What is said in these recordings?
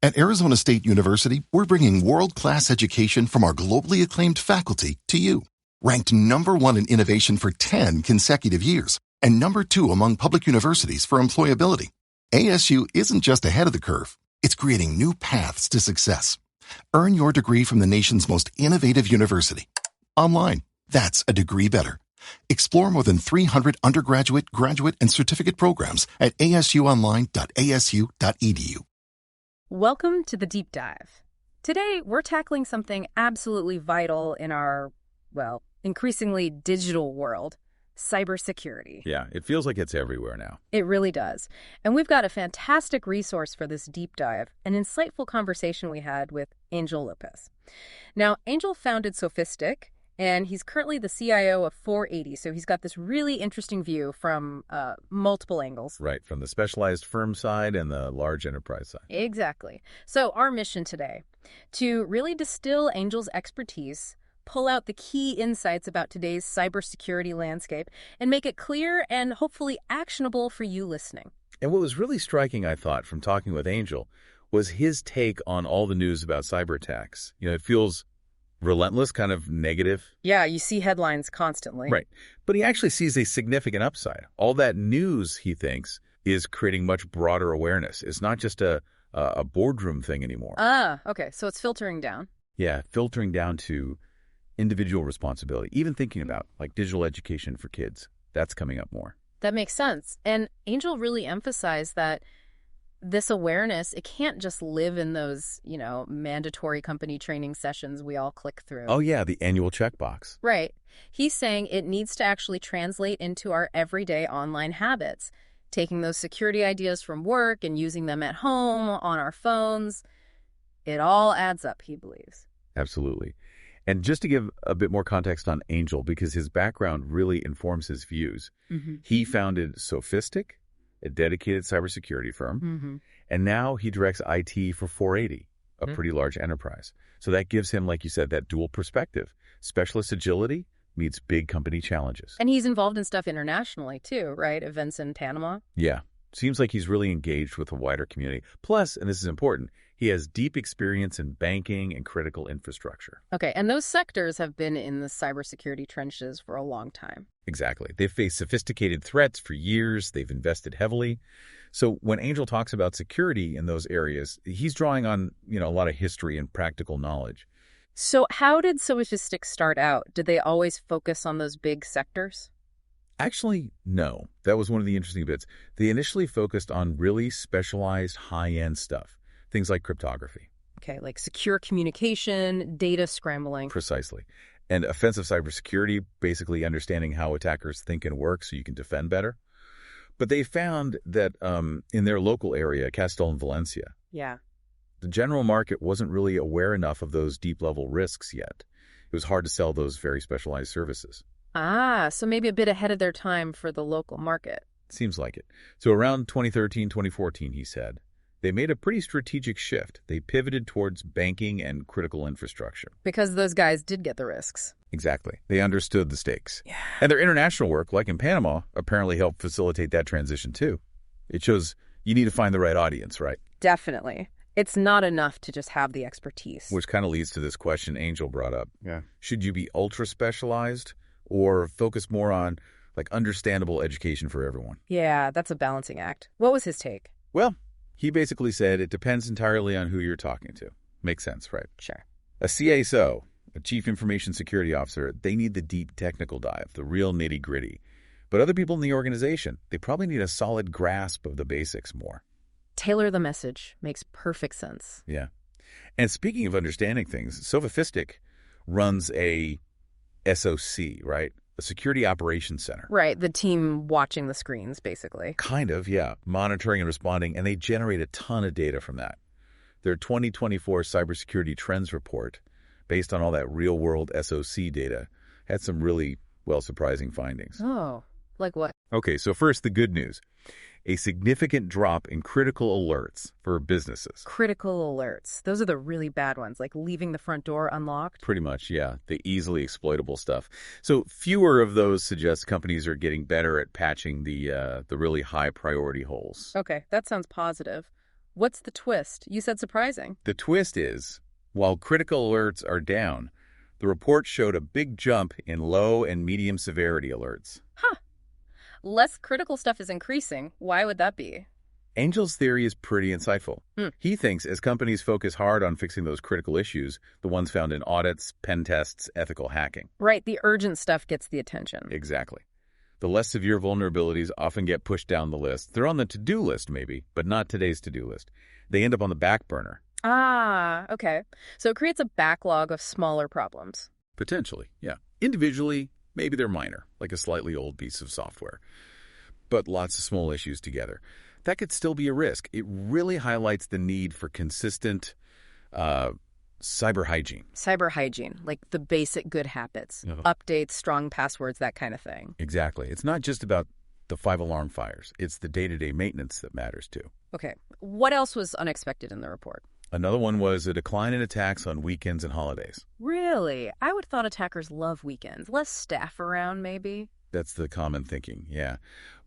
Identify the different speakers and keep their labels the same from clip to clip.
Speaker 1: At Arizona State University, we're bringing world-class education from our globally acclaimed faculty to you. Ranked #1 in innovation for 10 consecutive years and #2 among public universities for employability. ASU isn't just ahead of the curve, it's creating new paths to success. Earn your degree from the nation's most innovative university. Online, that's a degree better. Explore more than 300 undergraduate, graduate, and certificate programs at asuonline.asu.edu.
Speaker 2: Welcome to the Deep Dive. Today, we're tackling something absolutely vital in our, increasingly digital world, cybersecurity.
Speaker 3: Yeah, it feels like it's everywhere now.
Speaker 2: It really does. And we've got a fantastic resource for this deep dive, an insightful conversation we had with Ángel López. Now, Ángel founded SOFISTIC, and he's currently the CIO of 480, so he's got this really interesting view from multiple angles.
Speaker 3: Right, from the specialized firm side and the large enterprise side.
Speaker 2: Exactly. So our mission today, to really distill Ángel's expertise, pull out the key insights about today's cybersecurity landscape, and make it clear and hopefully actionable for you listening.
Speaker 3: And what was really striking, I thought, from talking with Ángel, was his take on all the news about cyber attacks. It feels relentless, kind of negative.
Speaker 2: Yeah, you see headlines constantly.
Speaker 3: Right. But he actually sees a significant upside. All that news, he thinks, is creating much broader awareness. It's not just a boardroom thing anymore.
Speaker 2: Okay. So it's filtering down.
Speaker 3: Yeah, filtering down to individual responsibility, even thinking about like digital education for kids. That's coming up more.
Speaker 2: That makes sense. And Ángel really emphasized that this awareness, it can't just live in those, mandatory company training sessions we all click through.
Speaker 3: Oh, yeah, the annual checkbox.
Speaker 2: Right. He's saying it needs to actually translate into our everyday online habits, taking those security ideas from work and using them at home, on our phones. It all adds up, he believes.
Speaker 3: Absolutely. And just to give a bit more context on Ángel, because his background really informs his views, he founded SOFISTIC, a dedicated cybersecurity firm, and now he directs IT for 480, a pretty large enterprise. So that gives him, like you said, that dual perspective. Specialist agility meets big company challenges.
Speaker 2: And he's involved in stuff internationally, too, right? Events in Panama?
Speaker 3: Yeah. Seems like he's really engaged with a wider community. Plus, and this is important, he has deep experience in banking and critical infrastructure.
Speaker 2: Okay, and those sectors have been in the cybersecurity trenches for a long time.
Speaker 3: Exactly. They've faced sophisticated threats for years. They've invested heavily. So when Ángel talks about security in those areas, he's drawing on, a lot of history and practical knowledge.
Speaker 2: So how did SOFISTIC start out? Did they always focus on those big sectors?
Speaker 3: Actually, no. That was one of the interesting bits. They initially focused on really specialized high-end stuff, things like cryptography.
Speaker 2: Okay, like secure communication, data scrambling.
Speaker 3: Precisely. And offensive cybersecurity, basically understanding how attackers think and work so you can defend better. But they found that in their local area, Castile and Valencia, the general market wasn't really aware enough of those deep-level risks yet. It was hard to sell those very specialized services.
Speaker 2: So maybe a bit ahead of their time for the local market.
Speaker 3: Seems like it. So around 2013, 2014, he said, they made a pretty strategic shift. They pivoted towards banking and critical infrastructure.
Speaker 2: Because those guys did get the risks.
Speaker 3: Exactly. They understood the stakes.
Speaker 2: Yeah.
Speaker 3: And their international work, like in Panama, apparently helped facilitate that transition too. It shows you need to find the right audience, right?
Speaker 2: Definitely. It's not enough to just have the expertise.
Speaker 3: Which kind of leads to this question Ángel brought up.
Speaker 4: Yeah.
Speaker 3: Should you be ultra-specialized or focus more on understandable education for everyone?
Speaker 2: Yeah, that's a balancing act. What was his take?
Speaker 3: Well, he basically said it depends entirely on who you're talking to. Makes sense, right?
Speaker 2: Sure.
Speaker 3: A CISO, a Chief Information Security Officer, they need the deep technical dive, the real nitty-gritty. But other people in the organization, they probably need a solid grasp of the basics more.
Speaker 2: Tailor the message. Makes perfect sense.
Speaker 3: Yeah. And speaking of understanding things, SOFISTIC runs a SOC, right? A Security Operations Center.
Speaker 2: Right, the team watching the screens, basically.
Speaker 3: Kind of, yeah. Monitoring and responding, and they generate a ton of data from that. Their 2024 Cybersecurity Trends Report, based on all that real-world SOC data, had some really, surprising findings.
Speaker 2: Oh, like what?
Speaker 3: Okay, so first, the good news. A significant drop in critical alerts for businesses.
Speaker 2: Critical alerts. Those are the really bad ones, like leaving the front door unlocked?
Speaker 3: Pretty much, yeah. The easily exploitable stuff. So fewer of those suggest companies are getting better at patching the really high priority holes.
Speaker 2: Okay, that sounds positive. What's the twist? You said surprising.
Speaker 3: The twist is, while critical alerts are down, the report showed a big jump in low and medium severity alerts.
Speaker 2: Huh. Less critical stuff is increasing. Why would that be?
Speaker 3: Angel's theory is pretty insightful. He thinks as companies focus hard on fixing those critical issues, the ones found in audits, pen tests, ethical hacking.
Speaker 2: Right, the urgent stuff gets the attention.
Speaker 3: Exactly. The less severe vulnerabilities often get pushed down the list. They're on the to-do list, maybe, but not today's to-do list. They end up on the back burner.
Speaker 2: Ah, okay. So it creates a backlog of smaller problems.
Speaker 3: Potentially, yeah. Individually, maybe they're minor, like a slightly old piece of software. But lots of small issues together. That could still be a risk. It really highlights the need for consistent cyber hygiene.
Speaker 2: Cyber hygiene, like the basic good habits, updates, strong passwords, that kind of thing.
Speaker 3: Exactly. It's not just about the 5 alarm fires. It's the day-to-day maintenance that matters too.
Speaker 2: Okay. What else was unexpected in the report?
Speaker 3: Another one was a decline in attacks on weekends and holidays.
Speaker 2: Really? I would have thought attackers love weekends. Less staff around, maybe?
Speaker 3: That's the common thinking, yeah.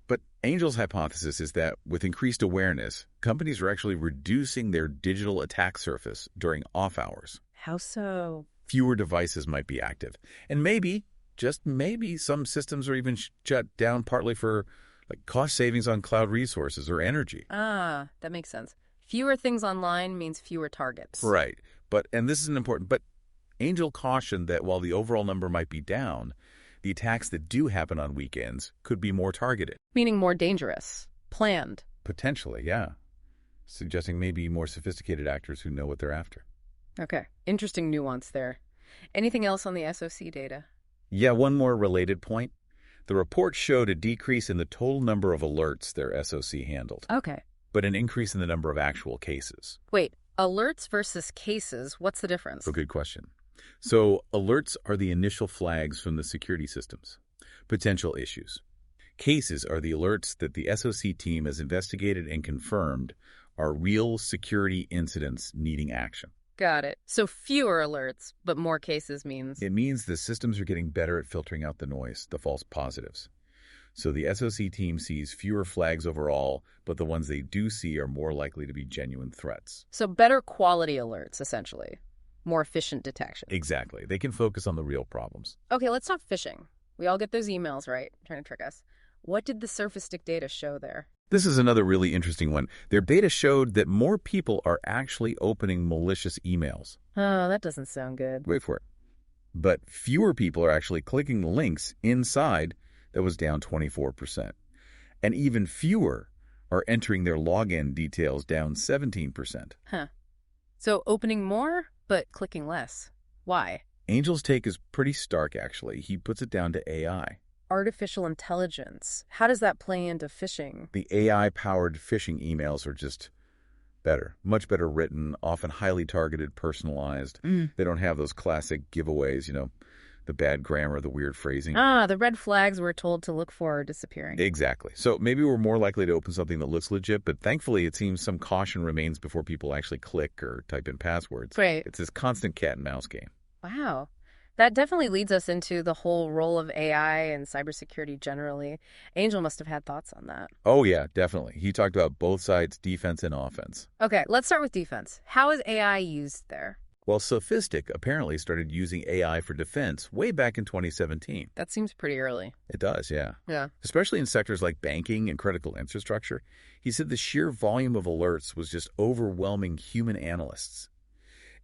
Speaker 3: But Angel's hypothesis is that with increased awareness, companies are actually reducing their digital attack surface during off hours.
Speaker 2: How so?
Speaker 3: Fewer devices might be active. And maybe, just maybe, some systems are even shut down partly for cost savings on cloud resources or energy.
Speaker 2: Ah, that makes sense. Fewer things online means fewer targets.
Speaker 3: Right. And this is important, but Angel cautioned that while the overall number might be down, the attacks that do happen on weekends could be more targeted.
Speaker 2: Meaning more dangerous. Planned.
Speaker 3: Potentially, yeah. Suggesting maybe more sophisticated actors who know what they're after.
Speaker 2: Okay. Interesting nuance there. Anything else on the SOC data?
Speaker 3: Yeah, one more related point. The report showed a decrease in the total number of alerts their SOC handled.
Speaker 2: Okay.
Speaker 3: But an increase in the number of actual cases.
Speaker 2: Wait, alerts versus cases, what's the difference?
Speaker 3: A good question. So alerts are the initial flags from the security systems, potential issues. Cases are the alerts that the SOC team has investigated and confirmed are real security incidents needing action.
Speaker 2: Got it. So fewer alerts, but more cases means?
Speaker 3: It means the systems are getting better at filtering out the noise, the false positives. So the SOC team sees fewer flags overall, but the ones they do see are more likely to be genuine threats.
Speaker 2: So better quality alerts, essentially. More efficient detection.
Speaker 3: Exactly. They can focus on the real problems.
Speaker 2: Okay, let's talk phishing. We all get those emails, right? Trying to trick us. What did the SOFISTIC data show there?
Speaker 3: This is another really interesting one. Their data showed that more people are actually opening malicious emails.
Speaker 2: Oh, that doesn't sound good.
Speaker 3: Wait for it. But fewer people are actually clicking the links inside. That was down 24%. And even fewer are entering their login details, down 17%.
Speaker 2: Huh. So opening more, but clicking less. Why?
Speaker 3: Angel's take is pretty stark, actually. He puts it down to AI.
Speaker 2: Artificial intelligence. How does that play into phishing?
Speaker 3: The AI-powered phishing emails are just better, much better written, often highly targeted, personalized. They don't have those classic giveaways, the bad grammar, the weird phrasing.
Speaker 2: The red flags we're told to look for are disappearing.
Speaker 3: Exactly. So maybe we're more likely to open something that looks legit, but thankfully it seems some caution remains before people actually click or type in passwords.
Speaker 2: Right.
Speaker 3: It's this constant cat and mouse game.
Speaker 2: Wow. That definitely leads us into the whole role of AI and cybersecurity generally. Angel must have had thoughts on that.
Speaker 3: Oh, yeah, definitely. He talked about both sides, defense and offense.
Speaker 2: Okay, let's start with defense. How is AI used there?
Speaker 3: Well, SOFISTIC apparently started using AI for defense way back in 2017.
Speaker 2: That seems pretty early.
Speaker 3: It does, yeah.
Speaker 2: Yeah.
Speaker 3: Especially in sectors like banking and critical infrastructure. He said the sheer volume of alerts was just overwhelming human analysts.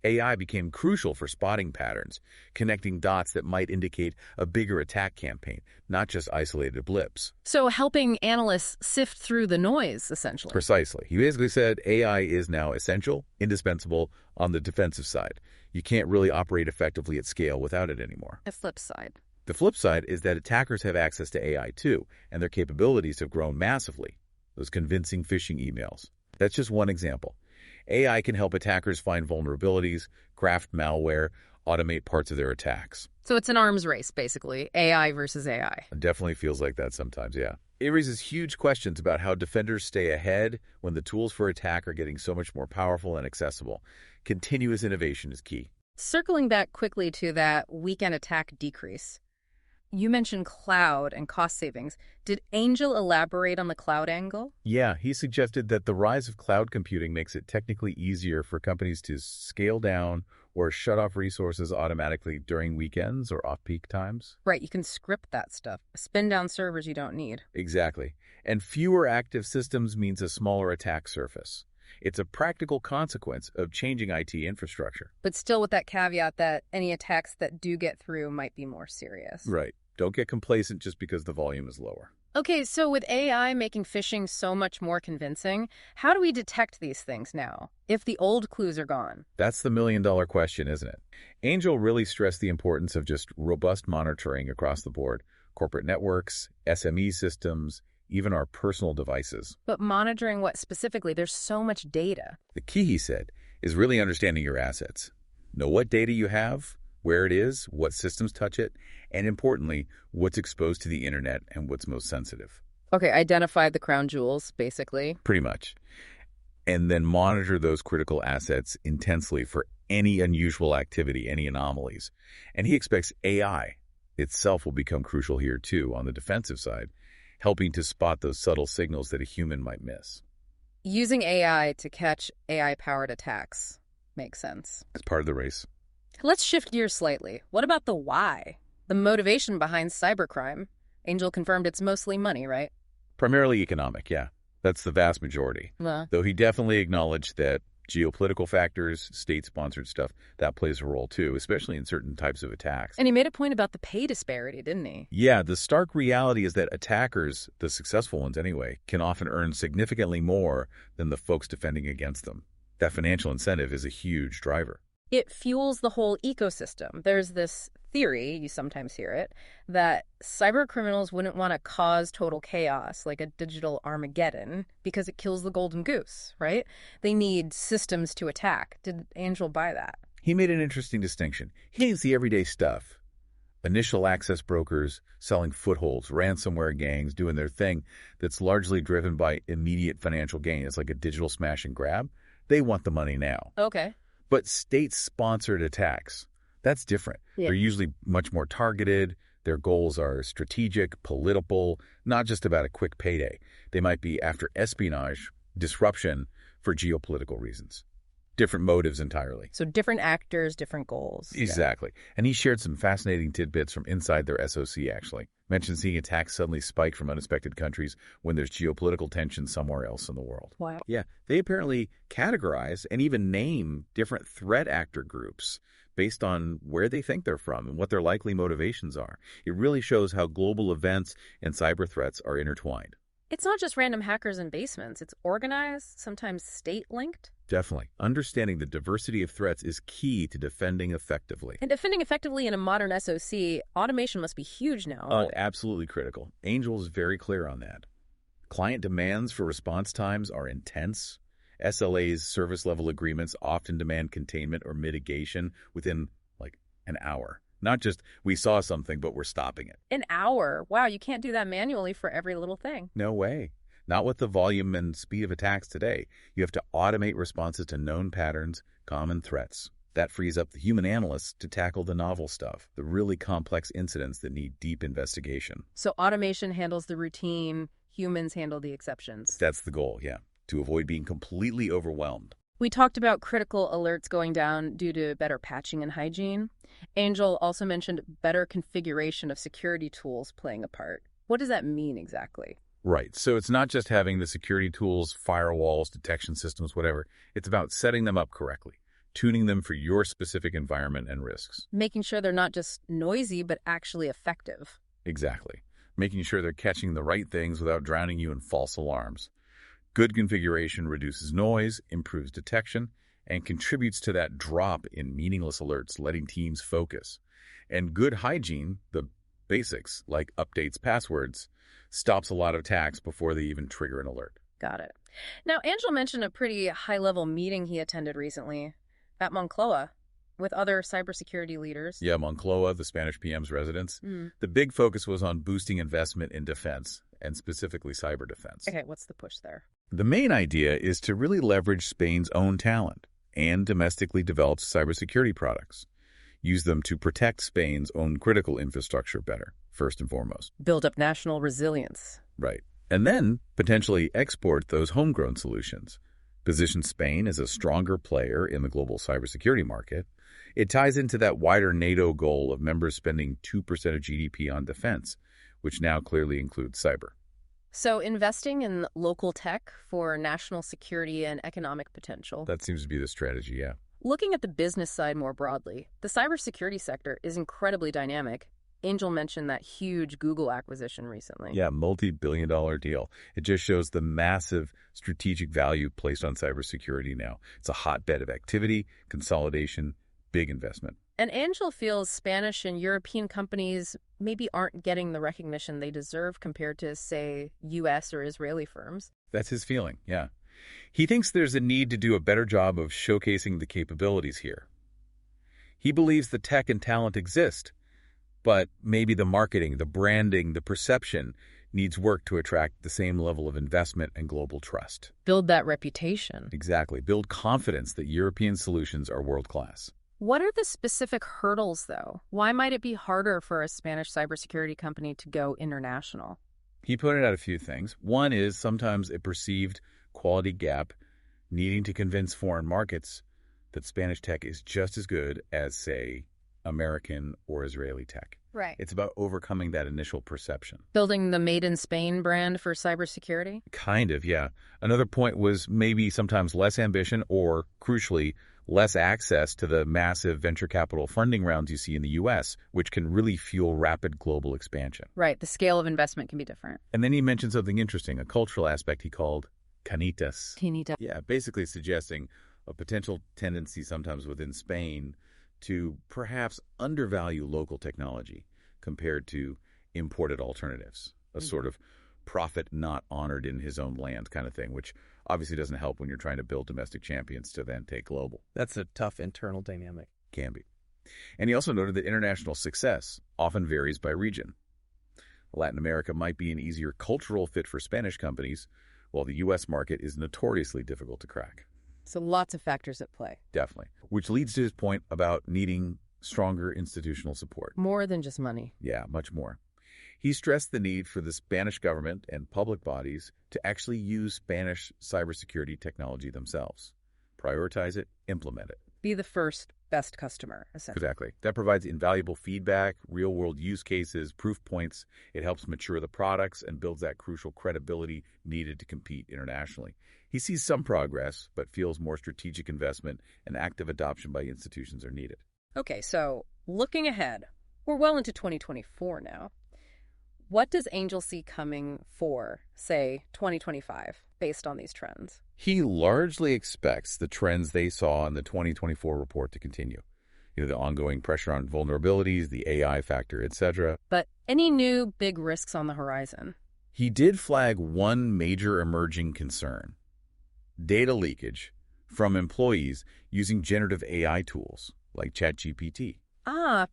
Speaker 3: AI became crucial for spotting patterns, connecting dots that might indicate a bigger attack campaign, not just isolated blips.
Speaker 2: So helping analysts sift through the noise, essentially.
Speaker 3: Precisely. He basically said AI is now essential, indispensable on the defensive side. You can't really operate effectively at scale without it anymore.
Speaker 2: The flip side.
Speaker 3: The flip side is that attackers have access to AI too, and their capabilities have grown massively. Those convincing phishing emails. That's just one example. AI can help attackers find vulnerabilities, craft malware, automate parts of their attacks.
Speaker 2: So it's an arms race, basically, AI versus AI.
Speaker 3: It definitely feels like that sometimes, yeah. It raises huge questions about how defenders stay ahead when the tools for attack are getting so much more powerful and accessible. Continuous innovation is key.
Speaker 2: Circling back quickly to that weekend attack decrease, You mentioned cloud and cost savings. Did Angel elaborate on the cloud angle?
Speaker 3: Yeah, he suggested that the rise of cloud computing makes it technically easier for companies to scale down or shut off resources automatically during weekends or off-peak times.
Speaker 2: Right, you can script that stuff. Spin down servers you don't need.
Speaker 3: Exactly. And fewer active systems means a smaller attack surface. It's a practical consequence of changing IT infrastructure.
Speaker 2: But still with that caveat that any attacks that do get through might be more serious.
Speaker 3: Right. Don't get complacent just because the volume is lower.
Speaker 2: Okay, so with AI making phishing so much more convincing, how do we detect these things now, if the old clues are gone?
Speaker 3: That's the million-dollar question, isn't it? Angel really stressed the importance of just robust monitoring across the board. Corporate networks, SME systems, even our personal devices.
Speaker 2: But monitoring what specifically? There's so much data.
Speaker 3: The key, he said, is really understanding your assets. Know what data you have, where it is, what systems touch it, and importantly, what's exposed to the internet and what's most sensitive.
Speaker 2: Okay, identify the crown jewels, basically.
Speaker 3: Pretty much. And then monitor those critical assets intensely for any unusual activity, any anomalies. And he expects AI itself will become crucial here too on the defensive side, helping to spot those subtle signals that a human might miss.
Speaker 2: Using AI to catch AI-powered attacks makes sense.
Speaker 3: As part of the race.
Speaker 2: Let's shift gears slightly. What about the why? The motivation behind cybercrime? Angel confirmed it's mostly money, right?
Speaker 3: Primarily economic, yeah. That's the vast majority. Though he definitely acknowledged that geopolitical factors, state-sponsored stuff, that plays a role too, especially in certain types of attacks.
Speaker 2: And he made a point about the pay disparity, didn't he?
Speaker 3: Yeah, the stark reality is that attackers, the successful ones anyway, can often earn significantly more than the folks defending against them. That financial incentive is a huge driver.
Speaker 2: It fuels the whole ecosystem. There's this theory, you sometimes hear it, that cyber criminals wouldn't want to cause total chaos like a digital Armageddon because it kills the golden goose, right? They need systems to attack. Did Angel buy that?
Speaker 3: He made an interesting distinction. He needs the everyday stuff. Initial access brokers selling footholds, ransomware gangs doing their thing that's largely driven by immediate financial gain. It's like a digital smash and grab. They want the money now.
Speaker 2: Okay.
Speaker 3: But state-sponsored attacks, that's different.
Speaker 2: Yeah.
Speaker 3: They're usually much more targeted. Their goals are strategic, political, not just about a quick payday. They might be after espionage, disruption for geopolitical reasons. Different motives entirely.
Speaker 2: So different actors, different goals.
Speaker 3: Exactly. Yeah. And he shared some fascinating tidbits from inside their SOC, actually. Mentioned seeing attacks suddenly spike from unexpected countries when there's geopolitical tension somewhere else in the world.
Speaker 2: Wow.
Speaker 3: Yeah. They apparently categorize and even name different threat actor groups based on where they think they're from and what their likely motivations are. It really shows how global events and cyber threats are intertwined.
Speaker 2: It's not just random hackers in basements. It's organized, sometimes state-linked.
Speaker 3: Definitely. Understanding the diversity of threats is key to defending effectively.
Speaker 2: And defending effectively in a modern SOC, automation must be huge now.
Speaker 3: Absolutely critical. Angel is very clear on that. Client demands for response times are intense. SLAs, service level agreements, often demand containment or mitigation within like an hour. Not just, we saw something, but we're stopping it.
Speaker 2: An hour? Wow, you can't do that manually for every little thing.
Speaker 3: No way. Not with the volume and speed of attacks today. You have to automate responses to known patterns, common threats. That frees up the human analysts to tackle the novel stuff, the really complex incidents that need deep investigation.
Speaker 2: So automation handles the routine, humans handle the exceptions.
Speaker 3: That's the goal, yeah, to avoid being completely overwhelmed.
Speaker 2: We talked about critical alerts going down due to better patching and hygiene. Angel also mentioned better configuration of security tools playing a part. What does that mean exactly?
Speaker 3: Right. So it's not just having the security tools, firewalls, detection systems, whatever. It's about setting them up correctly, tuning them for your specific environment and risks.
Speaker 2: Making sure they're not just noisy, but actually effective.
Speaker 3: Exactly. Making sure they're catching the right things without drowning you in false alarms. Good configuration reduces noise, improves detection, and contributes to that drop in meaningless alerts, letting teams focus. And good hygiene, the basics like updates, passwords, stops a lot of attacks before they even trigger an alert.
Speaker 2: Got it. Now, Angel mentioned a pretty high-level meeting he attended recently at Moncloa with other cybersecurity leaders.
Speaker 3: Yeah, Moncloa, the Spanish PM's residence. The big focus was on boosting investment in defense, and specifically cyber defense.
Speaker 2: Okay, what's the push there?
Speaker 3: The main idea is to really leverage Spain's own talent and domestically developed cybersecurity products. Use them to protect Spain's own critical infrastructure better. first and foremost.
Speaker 2: Build up national resilience.
Speaker 3: Right. And then potentially export those homegrown solutions. Position Spain as a stronger player in the global cybersecurity market. It ties into that wider NATO goal of members spending 2% of GDP on defense, which now clearly includes cyber.
Speaker 2: So investing in local tech for national security and economic potential.
Speaker 3: That seems to be the strategy, yeah.
Speaker 2: Looking at the business side more broadly, the cybersecurity sector is incredibly dynamic. Angel mentioned that huge Google acquisition recently.
Speaker 3: Yeah, multi-billion-dollar deal. It just shows the massive strategic value placed on cybersecurity now. It's a hotbed of activity, consolidation, big investment.
Speaker 2: And Angel feels Spanish and European companies maybe aren't getting the recognition they deserve compared to, say, U.S. or Israeli firms.
Speaker 3: That's his feeling, yeah. He thinks there's a need to do a better job of showcasing the capabilities here. He believes the tech and talent exist, but maybe the marketing, the branding, the perception needs work to attract the same level of investment and global trust.
Speaker 2: Build that reputation.
Speaker 3: Exactly. Build confidence that European solutions are world-class.
Speaker 2: What are the specific hurdles, though? Why might it be harder for a Spanish cybersecurity company to go international?
Speaker 3: He pointed out a few things. One is sometimes a perceived quality gap, needing to convince foreign markets that Spanish tech is just as good as, say, American or Israeli tech.
Speaker 2: Right.
Speaker 3: It's about overcoming that initial perception.
Speaker 2: Building the Made in Spain brand for cybersecurity?
Speaker 3: Kind of, yeah. Another point was maybe sometimes less ambition or, crucially, less access to the massive venture capital funding rounds you see in the U.S., which can really fuel rapid global expansion.
Speaker 2: Right. The scale of investment can be different.
Speaker 3: And then he mentioned something interesting, a cultural aspect he called canitas.
Speaker 2: Canitas.
Speaker 3: Yeah, basically suggesting a potential tendency sometimes within Spain to perhaps undervalue local technology compared to imported alternatives, a sort of prophet not honored in his own land kind of thing, which obviously doesn't help when you're trying to build domestic champions to then take global.
Speaker 4: That's a tough internal dynamic.
Speaker 3: Can be. And he also noted that international success often varies by region. Latin America might be an easier cultural fit for Spanish companies, while the U.S. market is notoriously difficult to crack.
Speaker 2: So lots of factors at play.
Speaker 3: Definitely. Which leads to his point about needing stronger institutional support.
Speaker 2: More than just money.
Speaker 3: Yeah, much more. He stressed the need for the Spanish government and public bodies to actually use Spanish cybersecurity technology themselves. Prioritize it, implement it.
Speaker 2: Be the first best customer, essentially.
Speaker 3: Exactly. That provides invaluable feedback, real-world use cases, proof points. It helps mature the products and builds that crucial credibility needed to compete internationally. He sees some progress, but feels more strategic investment and active adoption by institutions are needed.
Speaker 2: Okay, so looking ahead, we're well into 2024 now. What does Angel see coming for, say, 2025, based on these trends?
Speaker 3: He largely expects the trends they saw in the 2024 report to continue. The ongoing pressure on vulnerabilities, the AI factor, etc.
Speaker 2: But any new big risks on the horizon?
Speaker 3: He did flag one major emerging concern: data leakage from employees using generative AI tools like ChatGPT.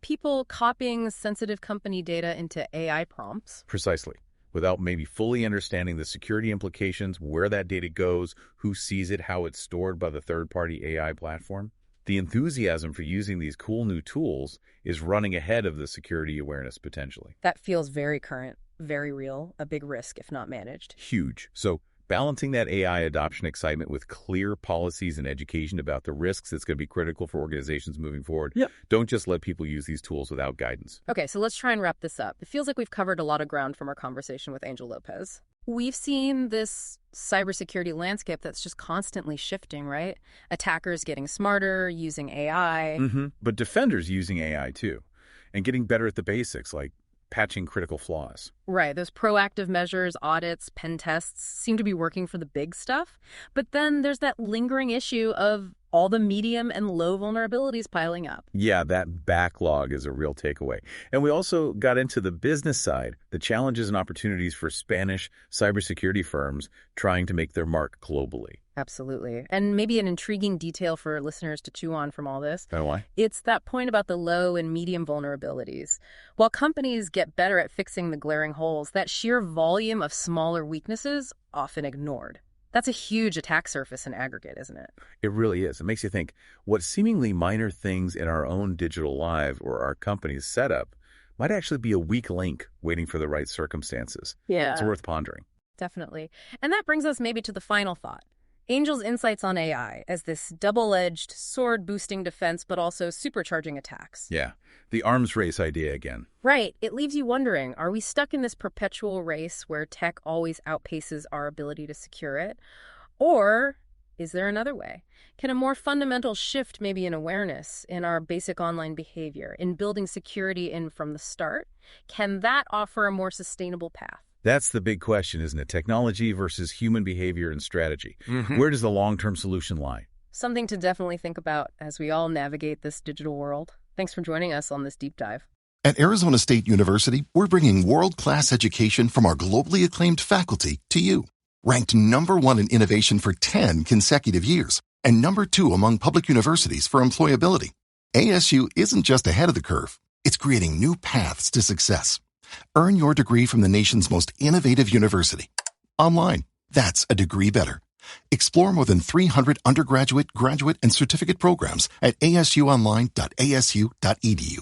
Speaker 2: People copying sensitive company data into AI prompts.
Speaker 3: Precisely. Without maybe fully understanding the security implications, where that data goes, who sees it, how it's stored by the third-party AI platform. The enthusiasm for using these cool new tools is running ahead of the security awareness potentially.
Speaker 2: That feels very current, very real, a big risk if not managed.
Speaker 3: Huge. So balancing that AI adoption excitement with clear policies and education about the risks, it's going to be critical for organizations moving forward.
Speaker 4: Yep.
Speaker 3: Don't just let people use these tools without guidance.
Speaker 2: Okay, so let's try and wrap this up. It feels like we've covered a lot of ground from our conversation with Angel López. We've seen this cybersecurity landscape that's just constantly shifting, right? Attackers getting smarter, using AI.
Speaker 3: But defenders using AI too, and getting better at the basics like patching critical flaws.
Speaker 2: Right. Those proactive measures, audits, pen tests seem to be working for the big stuff. But then there's that lingering issue of all the medium and low vulnerabilities piling up.
Speaker 3: Yeah, that backlog is a real takeaway. And we also got into the business side, the challenges and opportunities for Spanish cybersecurity firms trying to make their mark globally.
Speaker 2: Absolutely. And maybe an intriguing detail for listeners to chew on from all this.
Speaker 3: Kind of why?
Speaker 2: It's that point about the low and medium vulnerabilities. While companies get better at fixing the glaring holes, that sheer volume of smaller weaknesses often ignored. That's a huge attack surface in aggregate, isn't it?
Speaker 3: It really is. It makes you think what seemingly minor things in our own digital life or our company's setup might actually be a weak link waiting for the right circumstances.
Speaker 2: Yeah.
Speaker 3: It's worth pondering.
Speaker 2: Definitely. And that brings us maybe to the final thought. Angel's insights on AI as this double-edged, sword-boosting defense, but also supercharging attacks.
Speaker 3: Yeah, the arms race idea again.
Speaker 2: Right. It leaves you wondering, are we stuck in this perpetual race where tech always outpaces our ability to secure it? Or is there another way? Can a more fundamental shift maybe in awareness, in our basic online behavior, in building security in from the start, can that offer a more sustainable path?
Speaker 3: That's the big question, isn't it? Technology versus human behavior and strategy. Where does the long-term solution lie?
Speaker 2: Something to definitely think about as we all navigate this digital world. Thanks for joining us on this deep dive.
Speaker 1: At Arizona State University, we're bringing world-class education from our globally acclaimed faculty to you. Ranked #1 in innovation for 10 consecutive years and #2 among public universities for employability. ASU isn't just ahead of the curve. It's creating new paths to success. Earn your degree from the nation's most innovative university. Online. That's a degree better. Explore more than 300 undergraduate, graduate, and certificate programs at asuonline.asu.edu.